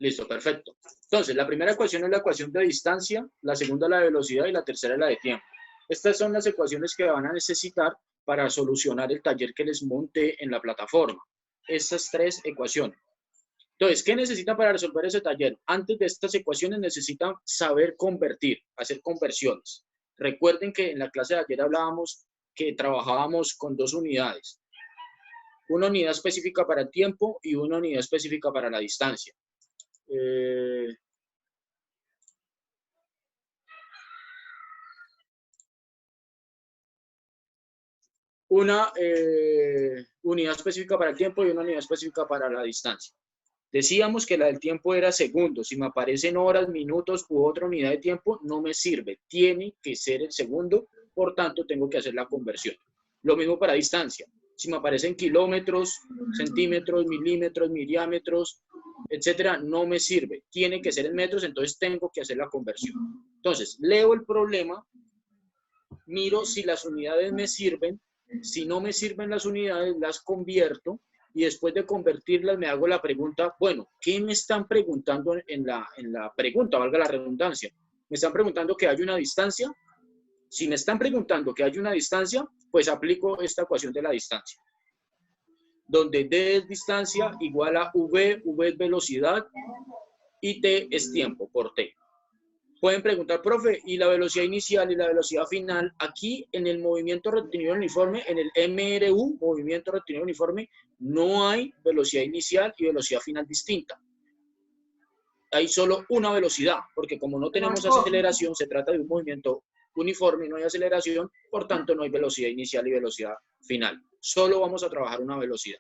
Listo, perfecto. Entonces, la primera ecuación es la ecuación de distancia, la segunda la de velocidad y la tercera la de tiempo. Estas son las ecuaciones que van a necesitar para solucionar el taller que les monté en la plataforma. Estas tres ecuaciones. Entonces, ¿qué necesitan para resolver ese taller? Antes de estas ecuaciones necesitan saber convertir, hacer conversiones. Recuerden que en la clase de ayer hablábamos que trabajábamos con dos unidades. Una unidad específica para el tiempo y una unidad específica para la distancia. Una unidad específica para el tiempo y una unidad específica para la distancia. Decíamos que la del tiempo era segundos. Si me aparecen horas, minutos u otra unidad de tiempo, no me sirve. Tiene que ser el segundo, por tanto, tengo que hacer la conversión. Lo mismo para distancia. Si me aparecen kilómetros, centímetros, milímetros, diámetros, etcétera, no me sirve. Tiene que ser en metros, entonces tengo que hacer la conversión. Entonces, leo el problema, miro si las unidades me sirven. Si no me sirven las unidades, las convierto. Y después de convertirlas me hago la pregunta, bueno, ¿qué me están preguntando en la pregunta? Valga la redundancia. ¿Me están preguntando que hay una distancia? Si me están preguntando que hay una distancia, pues aplico esta ecuación de la distancia. Donde D es distancia igual a V, V es velocidad y T es tiempo por T. Pueden preguntar, profe, ¿y la velocidad inicial y la velocidad final? Aquí en el movimiento rectilíneo uniforme, en el MRU, movimiento rectilíneo uniforme, no hay velocidad inicial y velocidad final distinta. Hay solo una velocidad, porque como no tenemos aceleración, se trata de un movimiento uniforme, no hay aceleración, por tanto no hay velocidad inicial y velocidad final. Solo vamos a trabajar una velocidad.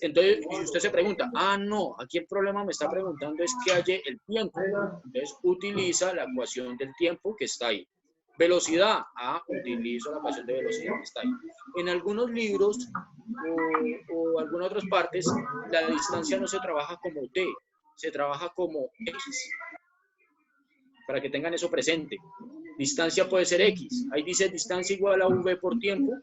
Entonces, si usted se pregunta, no, aquí el problema me está preguntando es que haya el tiempo. Entonces, utiliza la ecuación del tiempo que está ahí. Velocidad, utilizo la ecuación de velocidad que está ahí. En algunos libros o algunas otras partes, la distancia no se trabaja como T, se trabaja como X. Para que tengan eso presente. Distancia puede ser X. Ahí dice distancia igual a V por tiempo,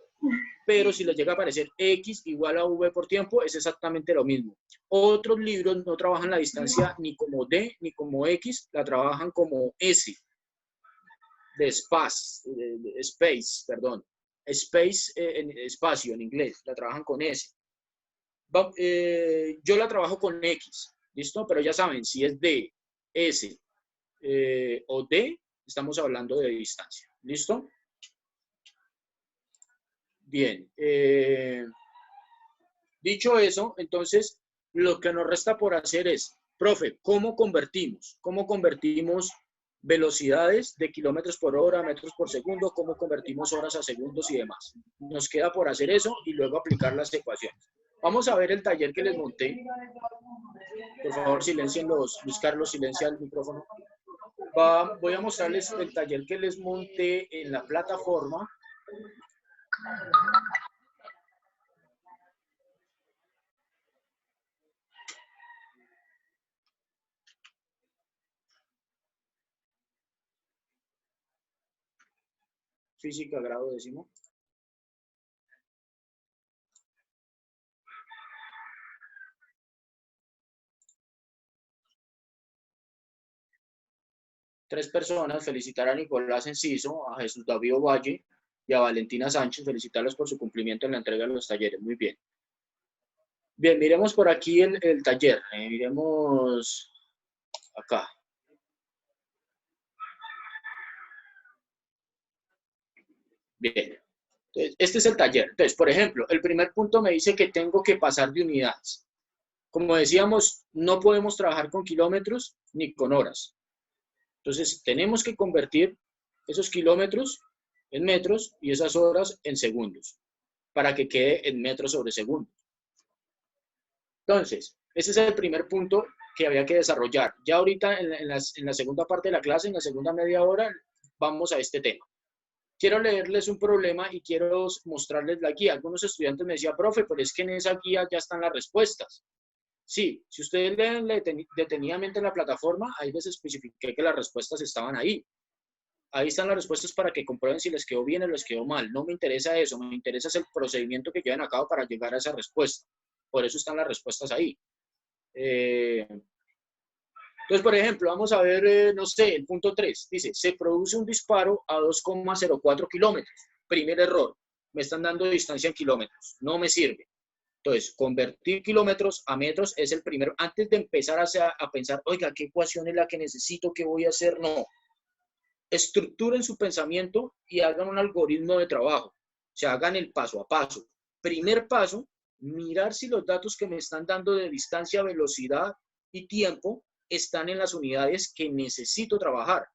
pero si les llega a aparecer X igual a V por tiempo, es exactamente lo mismo. Otros libros no trabajan la distancia ni como D ni como X, la trabajan como S, de space, perdón. Space, espacio en inglés, la trabajan con S. Yo la trabajo con X, ¿listo? Pero ya saben, si es D, S o D, estamos hablando de distancia, ¿listo? Bien, dicho eso, entonces lo que nos resta por hacer es, profe, ¿cómo convertimos? ¿Cómo convertimos velocidades de kilómetros por hora, metros por segundo? ¿Cómo convertimos horas a segundos y demás? Nos queda por hacer eso y luego aplicar las ecuaciones. Vamos a ver el taller que les monté. Por favor, silencien Luis Carlos, silencia el micrófono. Voy a mostrarles el taller que les monté en la plataforma. Física, grado décimo. Tres personas, felicitar a Nicolás Enciso, a Jesús David Valle y a Valentina Sánchez, felicitarlos por su cumplimiento en la entrega de los talleres. Muy bien. Bien, miremos por aquí el taller. Miremos acá. Bien. Entonces, este es el taller. Entonces, por ejemplo, el primer punto me dice que tengo que pasar de unidades. Como decíamos, no podemos trabajar con kilómetros ni con horas. Entonces, tenemos que convertir esos kilómetros en metros y esas horas en segundos para que quede en metros sobre segundos. Entonces, ese es el primer punto que había que desarrollar. Ya ahorita en la segunda parte de la clase, en la segunda media hora, vamos a este tema. Quiero leerles un problema y quiero mostrarles la guía. Algunos estudiantes me decían, profe, pero es que en esa guía ya están las respuestas. Sí, si ustedes leen detenidamente en la plataforma, ahí les especifiqué que las respuestas estaban ahí. Ahí están las respuestas para que comprueben si les quedó bien o les quedó mal. No me interesa eso, me interesa el procedimiento que llevan a cabo para llegar a esa respuesta. Por eso están las respuestas ahí. Entonces, por ejemplo, vamos a ver, no sé, el punto 3. Dice, se produce un disparo a 2,04 kilómetros. Primer error. Me están dando distancia en kilómetros. No me sirve. Entonces, convertir kilómetros a metros es el primero. Antes de empezar a pensar, oiga, ¿qué ecuación es la que necesito? ¿Qué voy a hacer? No. Estructuren su pensamiento y hagan un algoritmo de trabajo. O sea, hagan el paso a paso. Primer paso, mirar si los datos que me están dando de distancia, velocidad y tiempo están en las unidades que necesito trabajar.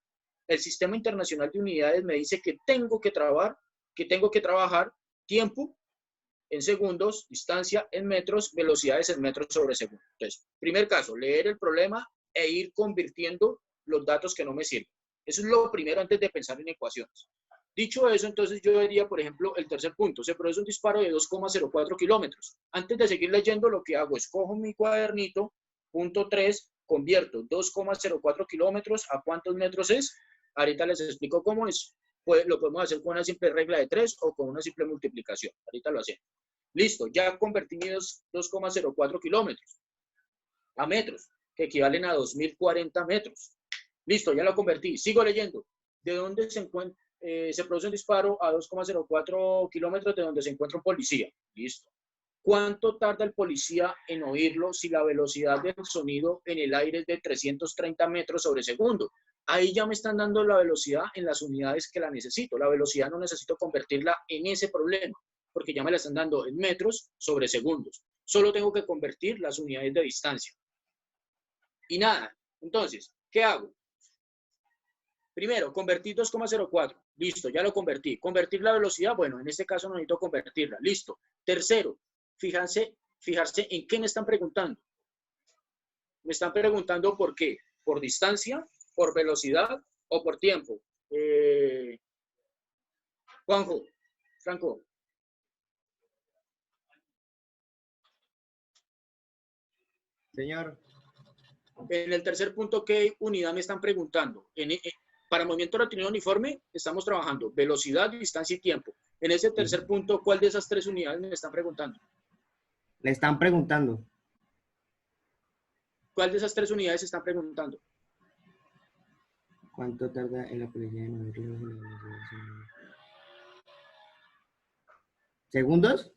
El Sistema Internacional de Unidades me dice que tengo que trabajar tiempo en segundos, distancia en metros, velocidades en metros sobre segundo. Entonces, primer caso, leer el problema e ir convirtiendo los datos que no me sirven. Eso es lo primero antes de pensar en ecuaciones. Dicho eso, entonces yo diría, por ejemplo, el tercer punto. Se produce un disparo de 2,04 kilómetros. Antes de seguir leyendo, lo que hago es cojo mi cuadernito, punto 3, convierto 2,04 kilómetros a cuántos metros es. Ahorita les explico cómo es. Pues lo podemos hacer con una simple regla de 3 o con una simple multiplicación. Ahorita lo hacemos. Listo, ya convertí mis 2,04 kilómetros a metros, que equivalen a 2040 metros. Listo, ya lo convertí. Sigo leyendo. ¿De dónde se encuentra? Se produce un disparo a 2,04 kilómetros de donde se encuentra un policía. Listo. ¿Cuánto tarda el policía en oírlo si la velocidad del sonido en el aire es de 330 metros sobre segundo? Ahí ya me están dando la velocidad en las unidades que la necesito. La velocidad no necesito convertirla en ese problema, porque ya me la están dando en metros sobre segundos. Solo tengo que convertir las unidades de distancia. Y nada. Entonces, ¿qué hago? Primero, convertir 2,04. Listo, ya lo convertí. Convertir la velocidad, bueno, en este caso no necesito convertirla. Listo. Tercero, fijarse en qué me están preguntando. Me están preguntando por qué. ¿Por distancia, por velocidad o por tiempo? Juanjo, Franco. Señor. En el tercer punto, ¿qué unidad me están preguntando? Para movimiento rectilíneo uniforme estamos trabajando velocidad, distancia y tiempo. En ese tercer punto, ¿cuál de esas tres unidades me están preguntando? Le están preguntando. ¿Cuál de esas tres unidades están preguntando? ¿Cuánto tarda en la policía en oírlo? ¿Segundos?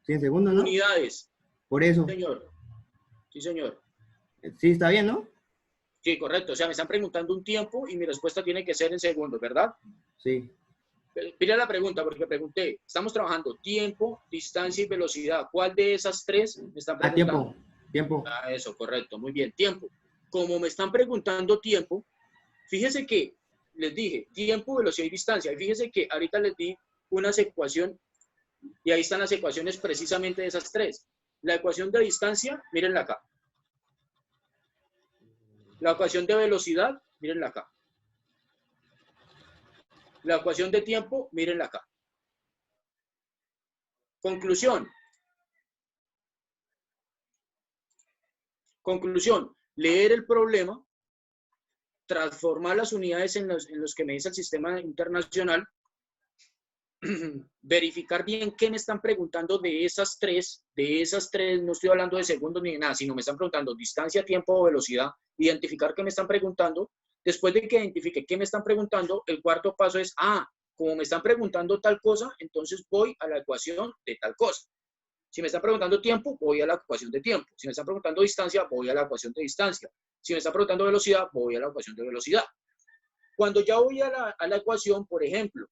Sí, en segundos, ¿no? Unidades. Por eso. Señor. Sí, señor. Sí, está bien, ¿no? Sí, correcto. O sea, me están preguntando un tiempo y mi respuesta tiene que ser en segundos, ¿verdad? Sí. Mira la pregunta, porque pregunté, estamos trabajando tiempo, distancia y velocidad. ¿Cuál de esas tres me están preguntando? Tiempo. Ah, eso, correcto. Muy bien, tiempo. Como me están preguntando tiempo, fíjese que les dije tiempo, velocidad y distancia. Y fíjese que ahorita les di unas ecuaciones y ahí están las ecuaciones precisamente de esas tres. La ecuación de distancia, mírenla acá. La ecuación de velocidad, mírenla acá. La ecuación de tiempo, mírenla acá. Conclusión. Conclusión. Leer el problema, transformar las unidades en los que me dice el sistema internacional, verificar bien qué me están preguntando de esas tres, no estoy hablando de segundos ni de nada, sino me están preguntando distancia, tiempo o velocidad, identificar qué me están preguntando. Después de que identifique qué me están preguntando, el cuarto paso es, como me están preguntando tal cosa, entonces voy a la ecuación de tal cosa. Si me están preguntando tiempo, voy a la ecuación de tiempo. Si me están preguntando distancia, voy a la ecuación de distancia. Si me están preguntando velocidad, voy a la ecuación de velocidad. Cuando ya voy a la ecuación, por ejemplo,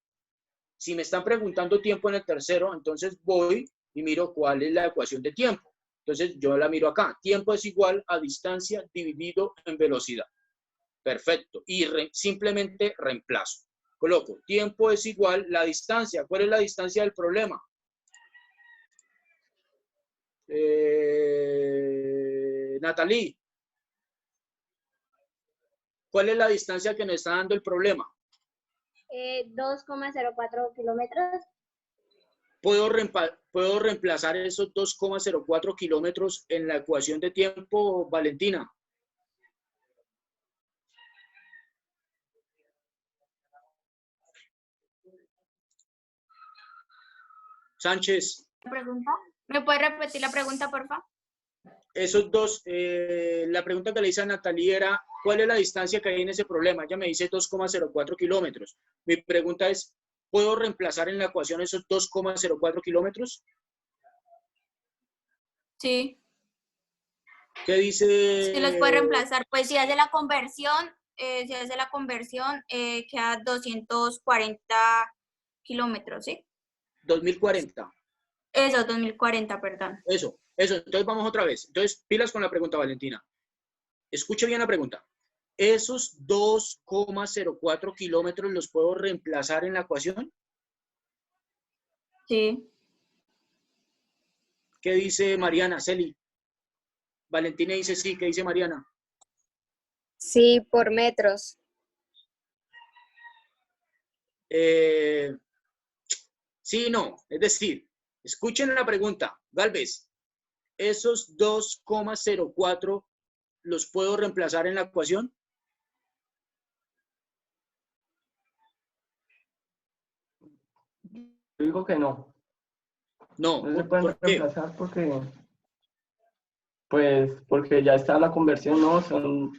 si me están preguntando tiempo en el tercero, entonces voy y miro cuál es la ecuación de tiempo. Entonces yo la miro acá. Tiempo es igual a distancia dividido en velocidad. Perfecto. Y simplemente reemplazo. Coloco, tiempo es igual la distancia. ¿Cuál es la distancia del problema? Natalie. ¿Cuál es la distancia que nos está dando el problema? 2,04 kilómetros. ¿Puedo reemplazar esos 2,04 kilómetros en la ecuación de tiempo, Valentina? Sánchez. ¿Pregunta? ¿Me puede repetir la pregunta, por favor? esos dos, la pregunta que le hice a Natalie era, ¿cuál es la distancia que hay en ese problema? Ella me dice 2,04 kilómetros. Mi pregunta es, ¿puedo reemplazar en la ecuación esos 2,04 kilómetros? Sí. ¿Qué dice? Sí los puede reemplazar. Pues si hace la conversión, queda 240 kilómetros, ¿sí? 2040. Eso, 2040, perdón. Eso. Entonces vamos otra vez. Entonces, pilas con la pregunta, Valentina. Escuche bien la pregunta. ¿Esos 2,04 kilómetros los puedo reemplazar en la ecuación? Sí. ¿Qué dice Mariana? Celi. Valentina dice sí. ¿Qué dice Mariana? Sí, por metros. Sí y no. Es decir, escuchen la pregunta. Galvez, ¿esos 2,04 los puedo reemplazar en la ecuación? Yo digo que no. No. No se pueden ¿Por qué? reemplazar porque ya está la conversión, ¿no? Son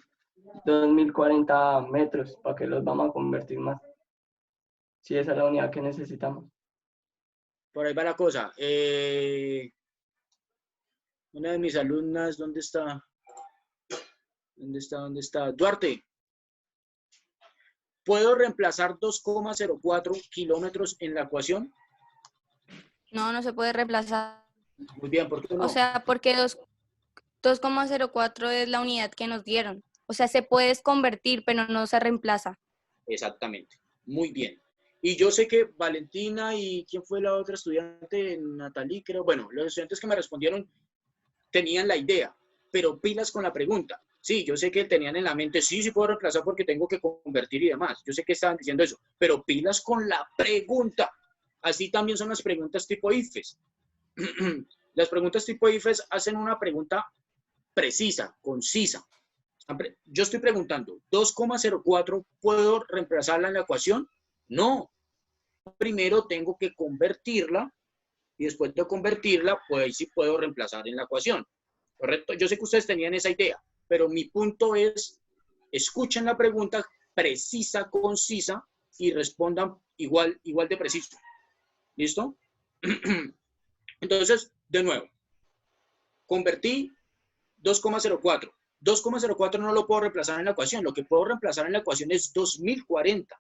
2040 metros. ¿Para qué los vamos a convertir más? Si esa es la unidad que necesitamos. Por ahí va la cosa. Una de mis alumnas, ¿dónde está? ¿Dónde está? Duarte. ¿Puedo reemplazar 2,04 kilómetros en la ecuación? No, no se puede reemplazar. Muy bien, ¿por qué no? O sea, porque 2,04 es la unidad que nos dieron. O sea, se puede convertir, pero no se reemplaza. Exactamente. Muy bien. Y yo sé que Valentina y ¿quién fue la otra estudiante? Natalie, creo. Bueno, los estudiantes que me respondieron tenían la idea, pero pilas con la pregunta. Sí, yo sé que tenían en la mente, sí puedo reemplazar porque tengo que convertir y demás. Yo sé que estaban diciendo eso, pero pilas con la pregunta. Así también son las preguntas tipo IFES. Las preguntas tipo IFES hacen una pregunta precisa, concisa. Yo estoy preguntando, 2,04, ¿puedo reemplazarla en la ecuación? No. Primero tengo que convertirla y después de convertirla, pues sí puedo reemplazar en la ecuación. ¿Correcto? Yo sé que ustedes tenían esa idea, pero mi punto es, escuchen la pregunta precisa, concisa y respondan igual de preciso. ¿Listo? Entonces, de nuevo, convertí 2,04. 2,04 no lo puedo reemplazar en la ecuación. Lo que puedo reemplazar en la ecuación es 2040.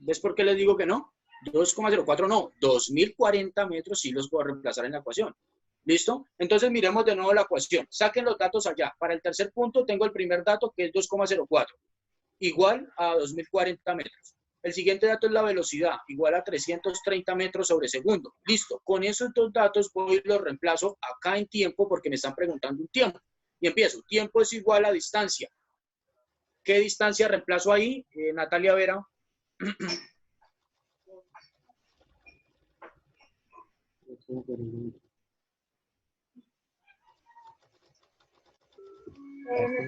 ¿Ves por qué les digo que no? 2,04 no. 2040 metros sí los puedo reemplazar en la ecuación. ¿Listo? Entonces miremos de nuevo la ecuación. Saquen los datos allá. Para el tercer punto tengo el primer dato que es 2,04. Igual a 2040 metros. El siguiente dato es la velocidad, igual a 330 metros sobre segundo. Listo. Con esos dos datos voy y los reemplazo acá en tiempo porque me están preguntando un tiempo. Y empiezo. Tiempo es igual a distancia. ¿Qué distancia reemplazo ahí? Natalia Vera. ¿Me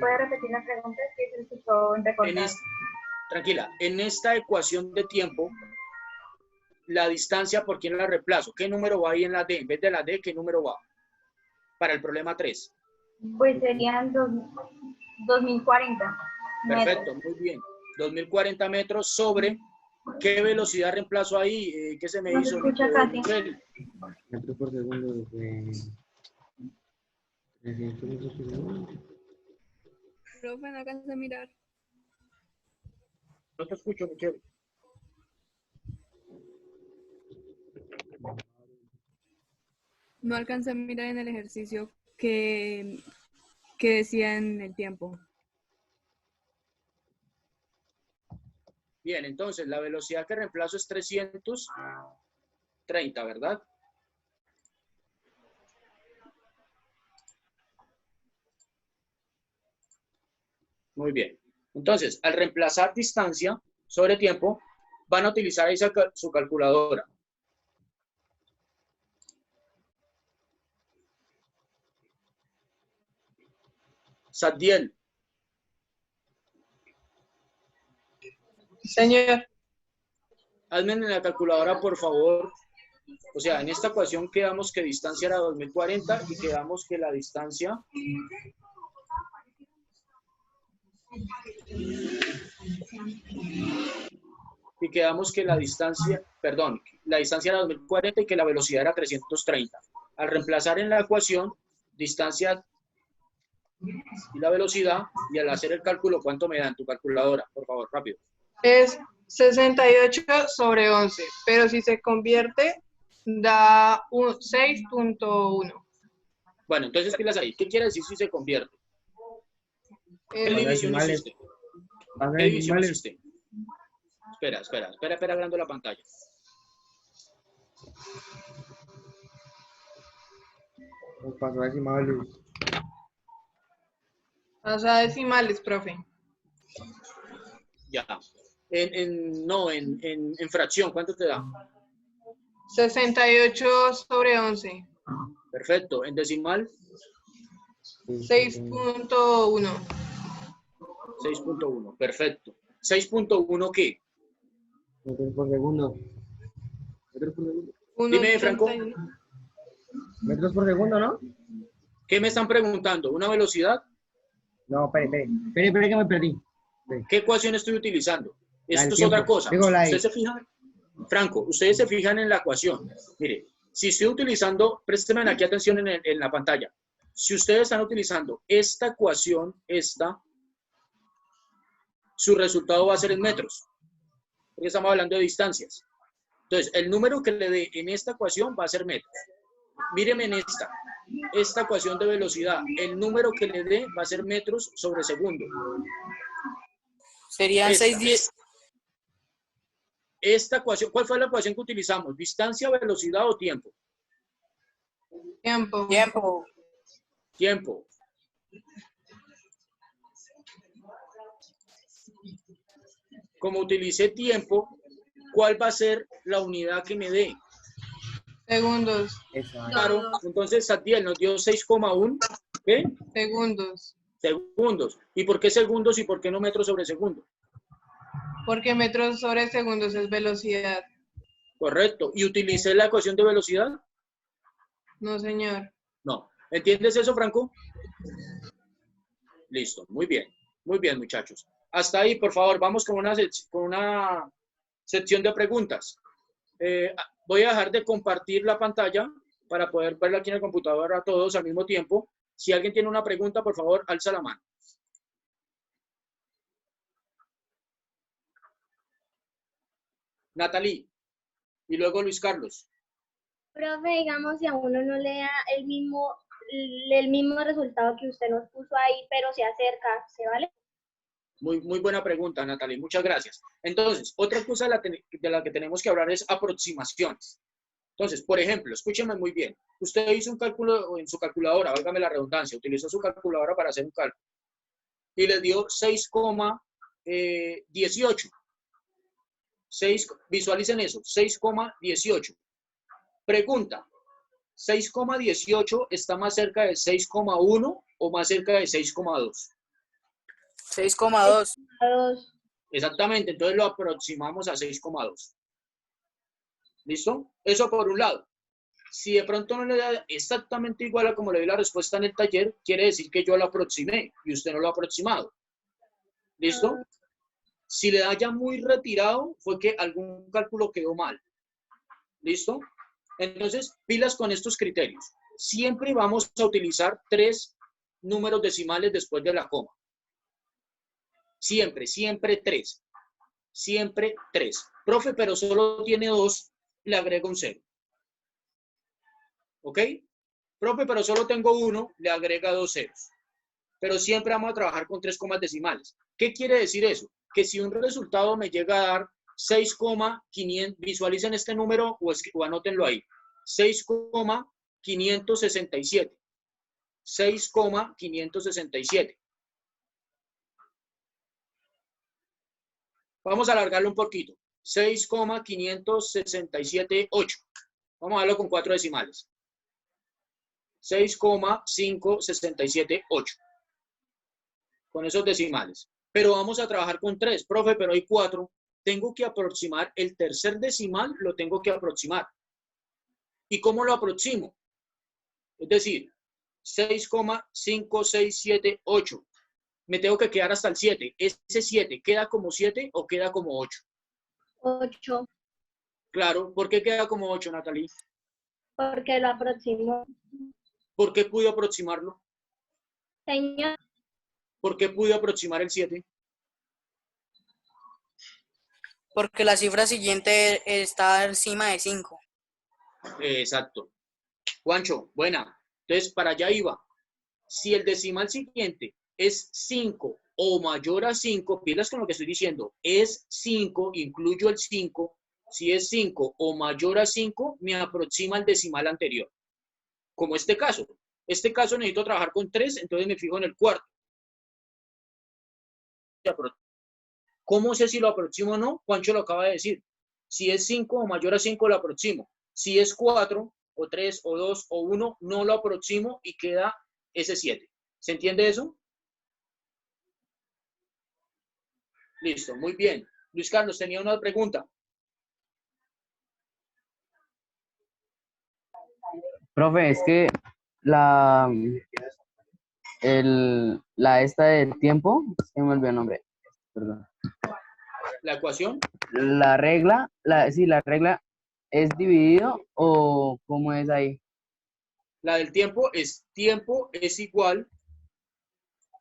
puede repetir la pregunta? Que se escuchó recortar. Tranquila, en esta ecuación de tiempo, la distancia, ¿por quién la reemplazo? ¿Qué número va ahí en la D? En vez de la D, ¿qué número va? Para el problema 3. Pues serían 2040 Perfecto, metros. muy bien. 2040 metros sobre, ¿qué velocidad reemplazo ahí? ¿Qué se me No hizo? se escucha casi. Metros por segundo de 300 metros por segundo. Profe, no alcancé a mirar. No te escucho, Michelle. No alcancé a mirar en el ejercicio que decía en el tiempo. Bien, entonces la velocidad que reemplazo es 330, ¿verdad? Muy bien. Entonces, al reemplazar distancia sobre tiempo, van a utilizar ahí su calculadora. Sadiel. Señor. Hazme en la calculadora, por favor, O sea, en esta ecuación quedamos que distancia era 2040 y quedamos que la distancia la distancia era 2040 y que la velocidad era 330. Al reemplazar en la ecuación distancia y la velocidad, y al hacer el cálculo, ¿cuánto me da en tu calculadora? Por favor, rápido. Es 68 sobre 11, pero si se convierte, da 6.1. Bueno, entonces pilas ahí. ¿Qué quiere decir si se convierte? ¿Qué división hiciste? ¿Qué división hiciste? Espera, agrando la pantalla. Pasó a decimales. Pasó a decimales, profe. Ya. En fracción, ¿cuánto te da? 68 sobre 11. Perfecto. En decimal, 6.1. 6.1. Perfecto. ¿6.1 qué? Metros por segundo. Metros por segundo. Dime, Franco. 1.31. Metros por segundo, ¿no? ¿Qué me están preguntando? ¿Una velocidad? No, espere que me perdí. ¿Qué ecuación estoy utilizando? Esto es tiempo. otra cosa. Digo, Ustedes se fijan, Franco, ustedes se fijan en la ecuación. Mire, si estoy utilizando, préstenme aquí atención en la pantalla. Si ustedes están utilizando esta ecuación, su resultado va a ser en metros. Porque estamos hablando de distancias. Entonces, el número que le dé en esta ecuación va a ser metros. Míreme en esta ecuación de velocidad. El número que le dé va a ser metros sobre segundo. Serían 610. Esta ecuación, ¿cuál fue la ecuación que utilizamos? ¿Distancia, velocidad o tiempo? Tiempo. Como utilicé tiempo, ¿cuál va a ser la unidad que me dé? Segundos. Claro, entonces Satiel nos dio 6,1. ¿Qué? Segundos. Segundos. ¿Y por qué segundos y por qué no metros sobre segundo? Porque metros sobre segundos es velocidad. Correcto. ¿Y utilicé la ecuación de velocidad? No, señor. No. ¿Entiendes eso, Franco? Listo. Muy bien. Muy bien, muchachos. Hasta ahí, por favor, vamos con una sección de preguntas. Voy a dejar de compartir la pantalla para poder verla aquí en el computador a todos al mismo tiempo. Si alguien tiene una pregunta, por favor, alza la mano. Natalie. Y luego Luis Carlos. Profe, digamos, si a uno no le da el mismo resultado que usted nos puso ahí, pero se acerca, ¿se vale? Muy buena pregunta, Natalie. Muchas gracias. Entonces, otra cosa de la que tenemos que hablar es aproximaciones. Entonces, por ejemplo, escúcheme muy bien. Usted hizo un cálculo en su calculadora, válgame la redundancia, utilizó su calculadora para hacer un cálculo y le dio 6,18. Visualicen eso, 6,18. Pregunta, ¿6,18 está más cerca de 6,1 o más cerca de 6,2? 6,2. Exactamente, entonces lo aproximamos a 6,2. ¿Listo? Eso por un lado. Si de pronto no le da exactamente igual a como le di la respuesta en el taller, quiere decir que yo lo aproximé y usted no lo ha aproximado. ¿Listo? Si le da ya muy retirado, fue que algún cálculo quedó mal. ¿Listo? Entonces, pilas con estos criterios. Siempre vamos a utilizar 3 números decimales después de la coma. Siempre 3. Siempre 3. Profe, pero solo tiene 2, le agrego un 0. ¿Ok? Profe, pero solo tengo 1, le agrega 2 ceros. Pero siempre vamos a trabajar con 3 comas decimales. ¿Qué quiere decir eso? Que si un resultado me llega a dar 6,500, visualicen este número o anótenlo ahí. 6,567. 6,567. Vamos a alargarlo un poquito. 6,5678. Vamos a darlo con 4 decimales. 6,5678. Con esos decimales. Pero vamos a trabajar con 3. Profe, pero hay 4. Tengo que aproximar el tercer decimal, lo tengo que aproximar. ¿Y cómo lo aproximo? Es decir, 6,5678. Me tengo que quedar hasta el 7. ¿Ese 7 queda como 7 o queda como 8? 8, Claro, ¿por qué queda como 8, Natalie? porque lo aproximo. ¿Por qué pude aproximarlo? Señor, ¿Por qué pude aproximar el 7? Porque la cifra siguiente está encima de 5. Exacto. Juancho, buena. Entonces, para allá iba. Si el decimal siguiente es 5 o mayor a 5, pilas con lo que estoy diciendo, es 5, incluyo el 5. Si es 5 o mayor a 5, me aproxima al decimal anterior. Como este caso. Este caso necesito trabajar con 3, entonces me fijo en el cuarto. ¿Cómo sé si lo aproximo o no? Juancho lo acaba de decir. Si es 5 o mayor a 5, lo aproximo. Si es 4 o 3 o 2 o 1, no lo aproximo y queda ese 7. ¿Se entiende eso? Listo, muy bien. Luis Carlos, tenía una pregunta. Profe, es que la, la esta del tiempo, se me olvidó el nombre, perdón. ¿La ecuación? La regla, sí, la regla, ¿es dividido o cómo es ahí? La del tiempo es igual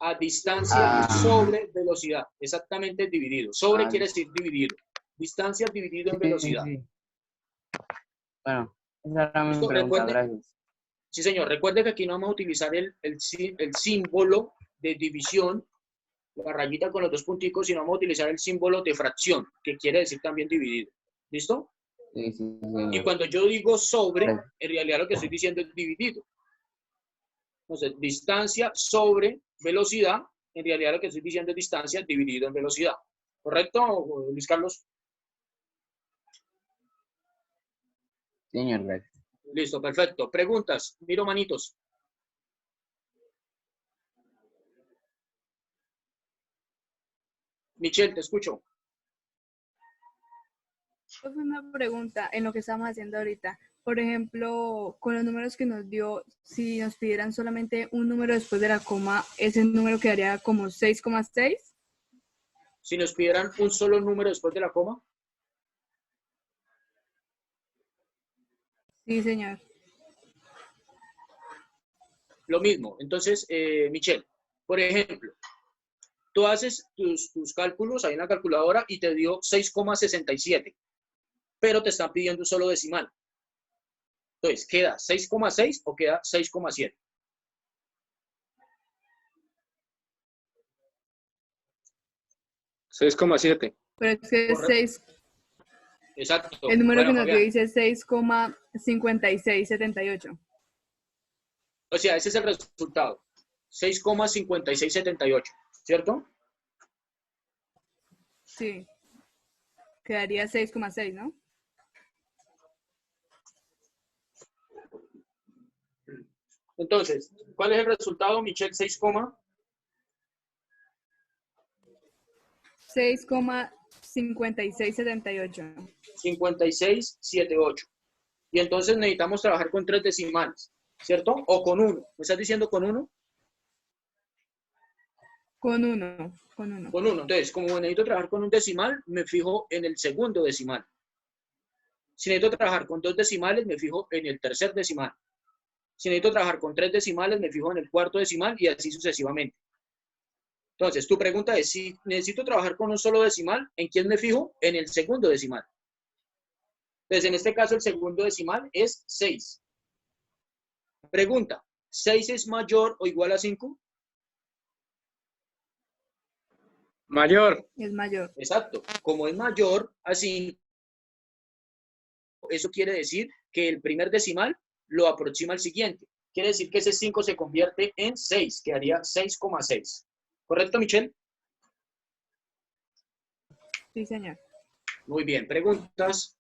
a distancia sobre velocidad. Exactamente dividido. Sobre quiere decir dividido. Distancia dividido en velocidad. Sí. Bueno, esa era mi ¿Listo? pregunta, Recuerde, gracias. sí, señor. Recuerde que aquí no vamos a utilizar el símbolo de división, la rayita con los dos punticos, sino vamos a utilizar el símbolo de fracción, que quiere decir también dividido. ¿Listo? Sí, sí, Y cuando yo digo sobre, Vale. en realidad lo que estoy diciendo es dividido. Entonces, distancia sobre velocidad, en realidad lo que estoy diciendo es distancia dividido en velocidad. ¿Correcto, Luis Carlos? Señor, gracias. Listo, perfecto. Preguntas. Miro manitos. Michelle, te escucho. Profe, una pregunta en lo que estamos haciendo ahorita. Por ejemplo, con los números que nos dio, si nos pidieran solamente un número después de la coma, ese número quedaría como 6,6. Si nos pidieran un solo número después de la coma. Sí, señor. Lo mismo. Entonces, Michelle, por ejemplo, tú haces tus cálculos ahí en la calculadora y te dio 6,67, pero te están pidiendo un solo decimal. Entonces, ¿queda 6,6 o queda 6,7? $6,7. Pero es que Correcto. 6, Exacto. el número Bueno, que nos dio Fabián, dice 6,5678. o sea, ese es el resultado. 6,5678, ¿cierto? Sí. Quedaría 6,6, ¿no? Entonces, ¿cuál es el resultado, Michelle? 6,5678. 5678. Y entonces necesitamos trabajar con 3 decimales, ¿cierto? O con 1. ¿Me estás diciendo con 1? Con 1. Con 1. Con 1. Entonces, como necesito trabajar con un decimal, me fijo en el segundo decimal. Si necesito trabajar con 2 decimales, me fijo en el tercer decimal. Si necesito trabajar con 3 decimales, me fijo en el cuarto decimal y así sucesivamente. Entonces, tu pregunta es, si necesito trabajar con un solo decimal, ¿en quién me fijo? En el segundo decimal. Entonces, en este caso, el segundo decimal es 6. Pregunta, ¿6 es mayor o igual a 5? Mayor. Es mayor. Exacto. Como es mayor a 5, eso quiere decir que el primer decimal lo aproxima al siguiente. Quiere decir que ese 5 se convierte en 6, quedaría 6,6. ¿Correcto, Michelle? Sí, señor. Muy bien. ¿Preguntas?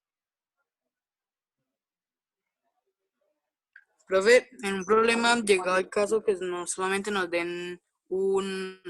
Profe, en un problema llegado el caso que no solamente nos den un